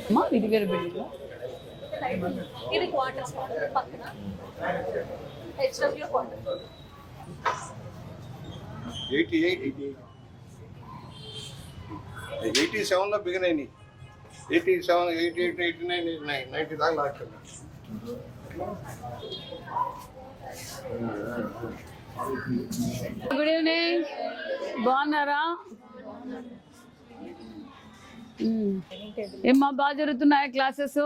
అమ్మా ఇది వేరే బిల్డింగ్. ఇది క్వార్టర్స్ పక్కన హెచ్డబ్ల్యూ క్వార్టర్. 87లో బిగిన్ అయినాయి. 87, 88, 89, 90 దాకా లాస్ట్. గుడ్ ఈవినింగ్, బాగున్నారా? ఏమ్మా బాగా జరుగుతున్నాయా క్లాసెస్?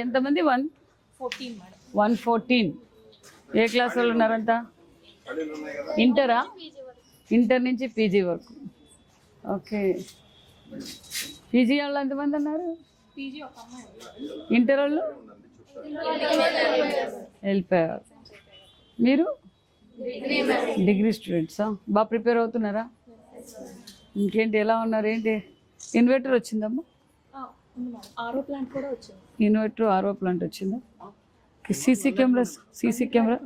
ఎంతమంది? 14 మేడం. 114. ఏ క్లాస్ వాళ్ళు ఉన్నారంతా? ఇంటరా? ఇంటర్ నుంచి పీజీ వరకు. ఓకే. పీజీ వాళ్ళు ఎంతమంది ఉన్నారు? పీజీ ఒక అమ్మాయి. ఇంటర్ వాళ్ళు వెళ్ళిపోయారు. మీరు డిగ్రీ స్టూడెంట్సా? బాగా ప్రిపేర్ అవుతున్నారా? ఇంకేంటి, ఎలా ఉన్నారు? ఏంటి ఇన్వర్టర్ వచ్చిందమ్మా? ఆరో ప్లాంట్ కూడా వచ్చింది. ఇన్వర్టర్ ఆరో ప్లాంట్ వచ్చిందా? సీసీ కెమెరాస్, సీసీ కెమెరా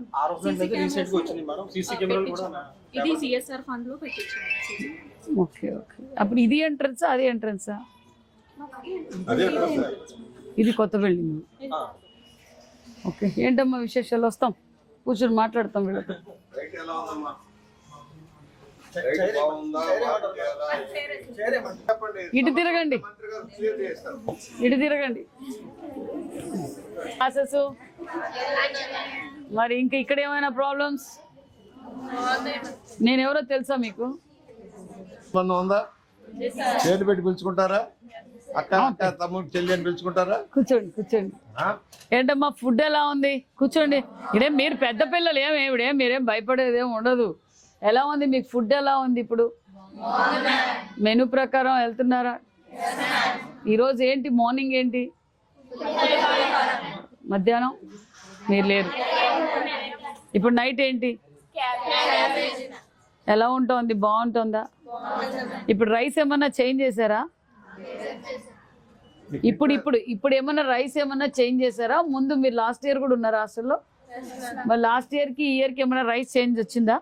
ఇది సిఎస్ఆర్ ఫండ్ లో పెట్టించారు. Okay okay. అప్పుడు ఇది ఎంట్రన్సా అది ఎంట్రన్సా? ఇది కొత్త బిల్డింగ్. ఓకే. ఏంటమ్మా విశేషాలు? వస్తాం, కూర్చొని మాట్లాడతాం వీళ్ళతో. ఇటు తిరగండి, ఇటు తిరగండి. క్లాసెస్ మరి ఇంకా ఇక్కడ ఏమైనా ప్రాబ్లమ్స్? నేను ఎవరో తెలుసా మీకు? ఉందా? చేతి పెట్టి పిలుచుకుంటారా? అక్క అక్క తమ్ముడు చెల్లి అని పిలుచుకుంటారా? కూర్చోండి కూర్చోండి. ఏంటమ్మా ఫుడ్ ఎలా ఉంది? కూర్చోండి. ఇదేం మీరు పెద్ద పిల్లలు, ఏమిడేం మీరేం భయపడేది ఏమి ఉండదు. ఎలా ఉంది మీకు ఫుడ్? ఎలా ఉంది ఇప్పుడు? మెనూ ప్రకారం వెళ్తున్నారా? ఈరోజు ఏంటి మార్నింగ్ ఏంటి? మధ్యాహ్నం మీరు లేరు. ఇప్పుడు నైట్ ఏంటి? ఎలా ఉంటుంది? బాగుంటుందా? ఇప్పుడు రైస్ ఏమన్నా చేంజ్ చేశారా? ఇప్పుడు ఏమన్నా రైస్ ఏమన్నా చేంజ్ చేశారా? ముందు మీరు లాస్ట్ ఇయర్ కూడా ఉన్నారా హాస్టల్లో? మరి లాస్ట్ ఇయర్కి ఈ ఇయర్కి ఏమన్నా రైస్ చేంజ్ వచ్చిందా?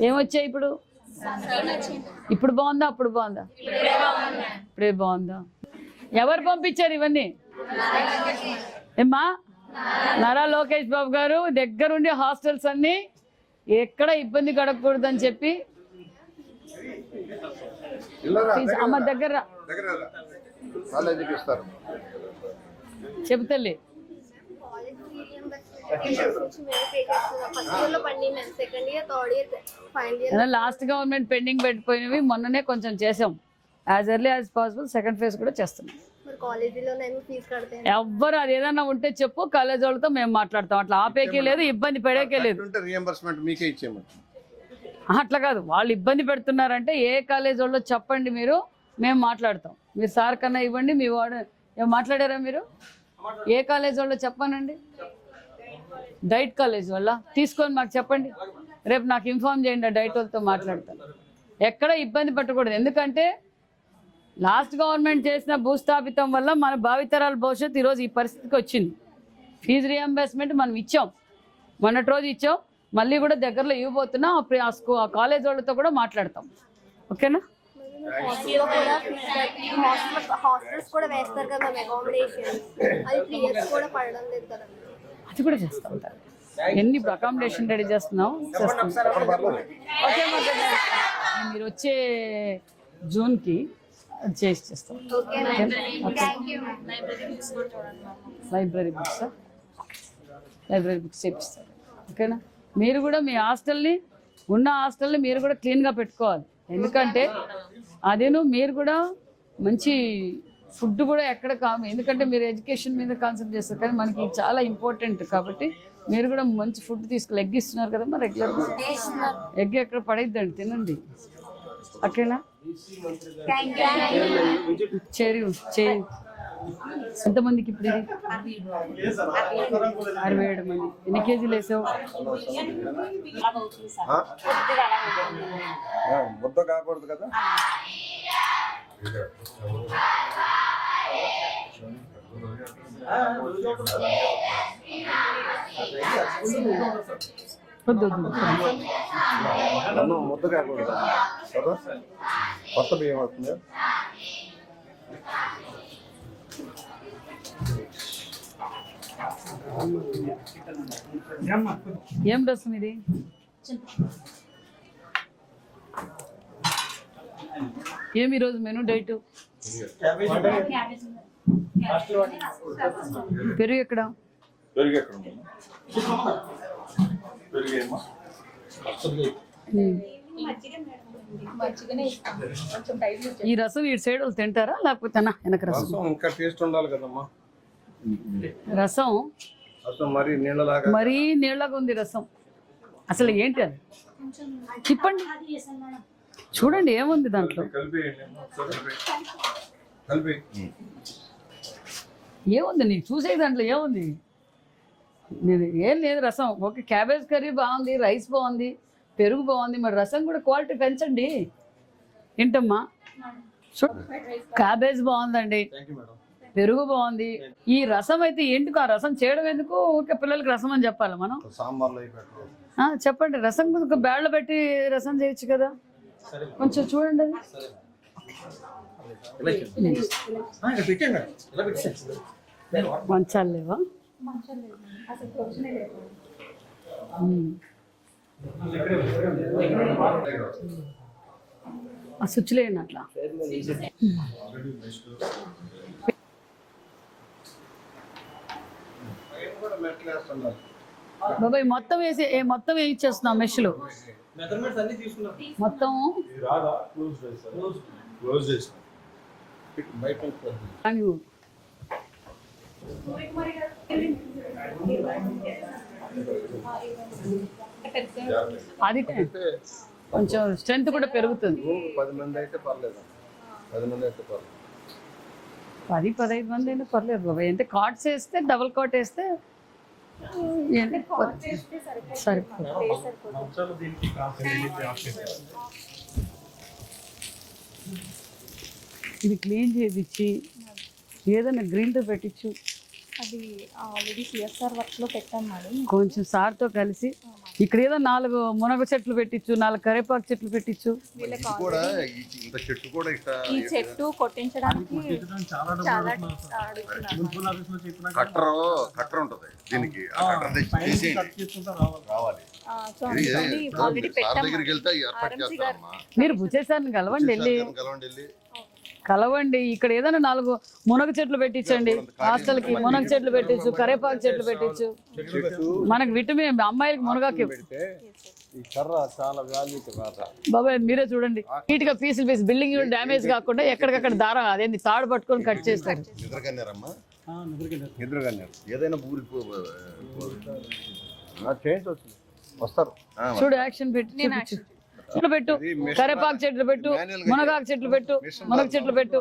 ఏమొచ్చాయి ఇప్పుడు? ఇప్పుడు బాగుందా అప్పుడు బాగుందా? ఇప్పుడే బాగుందా? ఎవరు పంపించారు ఇవన్నీ? ఏమ్మా నారా లోకేష్ బాబు గారు దగ్గరుండి హాస్టల్స్ అన్ని ఎక్కడ ఇబ్బంది కడగకూడదని చెప్పి అమ్మ దగ్గర చెబుతలే. లాస్ట్ గవర్నమెంట్ పెండింగ్ పెట్టిపోయినవి మొన్ననే కొంచెం చేసాం. As early as possible second phase కూడా చేస్తున్నాం. ఎవ్వరు అది ఏదన్నా ఉంటే చెప్పు, కాలేజ్ వాళ్ళతో మేము మాట్లాడతాం. అట్లా ఆపేకే లేదు, ఇబ్బంది పడేకే లేదు. అట్లా కాదు, వాళ్ళు ఇబ్బంది పెడుతున్నారంటే ఏ కాలేజ్ వాళ్ళు చెప్పండి, మీరు మేము మాట్లాడతాం. మీరు సార్ కన్నా ఇవ్వండి, మీ వాడు మాట్లాడారా మీరు? ఏ కాలేజ్ వాళ్ళు చెప్పానండి? డైట్ కాలేజ్ వల్ల తీసుకొని మాకు చెప్పండి. రేపు నాకు ఇన్ఫార్మ్ చేయండి, డైట్ వాళ్ళతో మాట్లాడతాను. ఎక్కడ ఇబ్బంది పెట్టకూడదు. ఎందుకంటే లాస్ట్ గవర్నమెంట్ చేసిన భూస్థాపితం వల్ల మన భావితరాల భవిష్యత్తు ఈరోజు ఈ పరిస్థితికి వచ్చింది. ఫీజు రియంబర్స్మెంట్ మనం ఇచ్చాం, మొన్నటి రోజు ఇచ్చాం, మళ్ళీ కూడా దగ్గరలో ఇవ్వబోతున్నాం. ఆ కాలేజ్ వాళ్ళతో కూడా మాట్లాడతాం. ఓకేనా? అది కూడా చేస్తూ ఉంటారు. ఎన్ని అకామిడేషన్ రెడీ చేస్తున్నాం. ఓకే, మీరు వచ్చే జూన్కి చేసి చేస్తాం. లైబ్రరీ బుక్స్ చేపిస్తారు. ఓకేనా? మీరు కూడా మీ హాస్టల్ని మీరు కూడా క్లీన్గా పెట్టుకోవాలి. ఎందుకంటే అదేను మీరు కూడా మంచి ఫుడ్ కూడా ఎక్కడ ఎందుకంటే మీరు ఎడ్యుకేషన్ మీద కాన్సన్ట్రేట్ చేస్తారు, కానీ మనకి చాలా ఇంపార్టెంట్ కాబట్టి మీరు కూడా మంచి ఫుడ్ తీసుకెళ్ళి. ఎగ్ ఇస్తున్నారు కదమ్మా రెగ్యులర్గా? ఎగ్ ఎక్కడ పడైద్దండి, తినండి. ఓకేనా? చేయి. ఎంతమందికి ఇప్పుడు ఇది? 67 మంది. ఎన్ని కేజీలు వేసావు? ముద్ద కాకూడదు కదా. వద్దు వద్దు. అన్నం ముద్ద కాకూడదు కదా, కొత్త బియ్యం అవుతుంది. ఏం రసం ఇది? ఏమి ఈరోజు మెనూ డైట్? పెరుగు ఎక్కడ? పెరుగు ఎక్కడ ఉంది? పెరుగు ఏమో మజ్జిగనే ఇస్తాం కొంచెం టైం. ఈ రసం ఈ సైడ్ వాళ్ళు తింటారా లేకపోతే వెనక రసం? రసం ఇంకా టేస్ట్ ఉండాలి కదమ్మా. రసం రసం మరీ నీళ్ళలాగా మరీ నీళ్ళగా ఉంది రసం. అసలు ఏంటి అది? చెప్పండి, చూడండి ఏముంది దాంట్లో. కలిపి కలిపి ఏముంది నీకు చూసే దాంట్లో ఏముంది? నేను ఏం లేదు, రసం. ఓకే, క్యాబేజ్ కర్రీ బాగుంది, రైస్ బాగుంది, పెరుగు బాగుంది, మరి రసం కూడా క్వాలిటీ పెంచండి. ఏంటమ్మా? క్యాబేజ్ బాగుందండి, థ్యాంక్ యూ మేడం. పెరుగు బాగుంది. ఈ రసం అయితే ఎందుకు? ఆ రసం చేయడం ఎందుకు? ఊరికే పిల్లలకి రసం అని చెప్పాలి మనం? సాంబార్లో పెట్టు. చెప్పండి, రసం కొంచెం బ్యాడ్లో పెట్టి రసం చేయొచ్చు కదా. కొంచెం చూడండి అది. మంచాలు లేవా? ఆ స్విచ్ లేండి అట్లా. బాబాయ్ మొత్తం వేసి మొత్తం వేయించేస్తున్నాం మెష్లు మొత్తం. కానీ అది కొంచెం స్ట్రెంత్ కూడా పెరుగుతుంది. 10 మంది అయితే పర్లేదు, 10 మంది అయితే పర్లేదు. 10-15 మంది అయినా పర్లేదు బాబాయ్. అంటే కాట్స్ వేస్తే డబుల్ కాట్ వేస్తే సరిపోతుంది. ఇది క్లీన్ చేయించి ఏదైనా గ్రీన్తో పెట్టించు. అది ఆల్రెడీ సిఎస్ఆర్ వర్క్లో పెట్టాం మేడం. కొంచెం సార్తో కలిసి ఇక్కడ ఏదో 4 మునగ చెట్లు పెట్టించు, 4 కరివేపాకు చెట్లు పెట్టించు. వీళ్ళకి కూడా ఇంత చెట్టు కూడా ఈ చెట్టు కొట్టించడానికి చాలా కట్టర్ ఉంటది దీనికి. ఆ కట్టర్ తెచ్చి రావాలి. ఆల్రెడీ పెట్టాం. దగ్గరికి వెళ్తే ఏర్పాటు చేస్తారమ్మా. మీరు బుచ్చేసారిని కలవండి, వెళ్ళి కలవండి. కలవండి. ఇక్కడ ఏదైనా 4 మునగ చెట్లు పెట్టించండి. హాస్టల్కి మునగ చెట్లు పెట్టించు, కరేపాకు చెట్లు పెట్టించు. మనకు విటమిన్, అమ్మాయిలకి మునగాకి ఈ కర్ర చాలా వాల్యూ కర్ర. బాబాయ్ మీరే చూడండి, నీట్ గా పీసులు బిల్డింగ్ డ్యామేజ్ కాకుండా ఎక్కడికక్కడ దారం అదేంటి తాడు పట్టుకొని కట్ చేస్తారు. నిద్రకన్నారమ్మా, నిద్రకన్నారు. ఏదైనా చేంజ్ వచ్చింది వస్తారు. చూడు యాక్షన్ పెట్టి చెట్లు పెట్టు, కరేపాకు చెట్లు పెట్టు, మునగాకు చెట్లు పెట్టు, మునగ చెట్లు పెట్టు.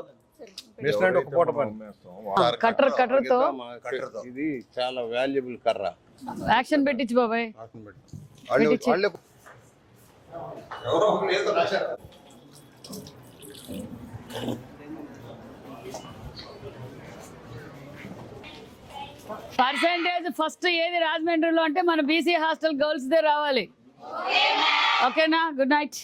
కట్టర్ తో ఇది చాలా వాల్యుబుల్ కర్ర. యాక్షన్ పెట్టించు బాబాయ్. పర్సెంటేజ్ ఫస్ట్ ఏది రాజమండ్రిలో అంటే మన బీసీ హాస్టల్ గర్ల్స్ దే రావాలి. ఓకేనా? Good night.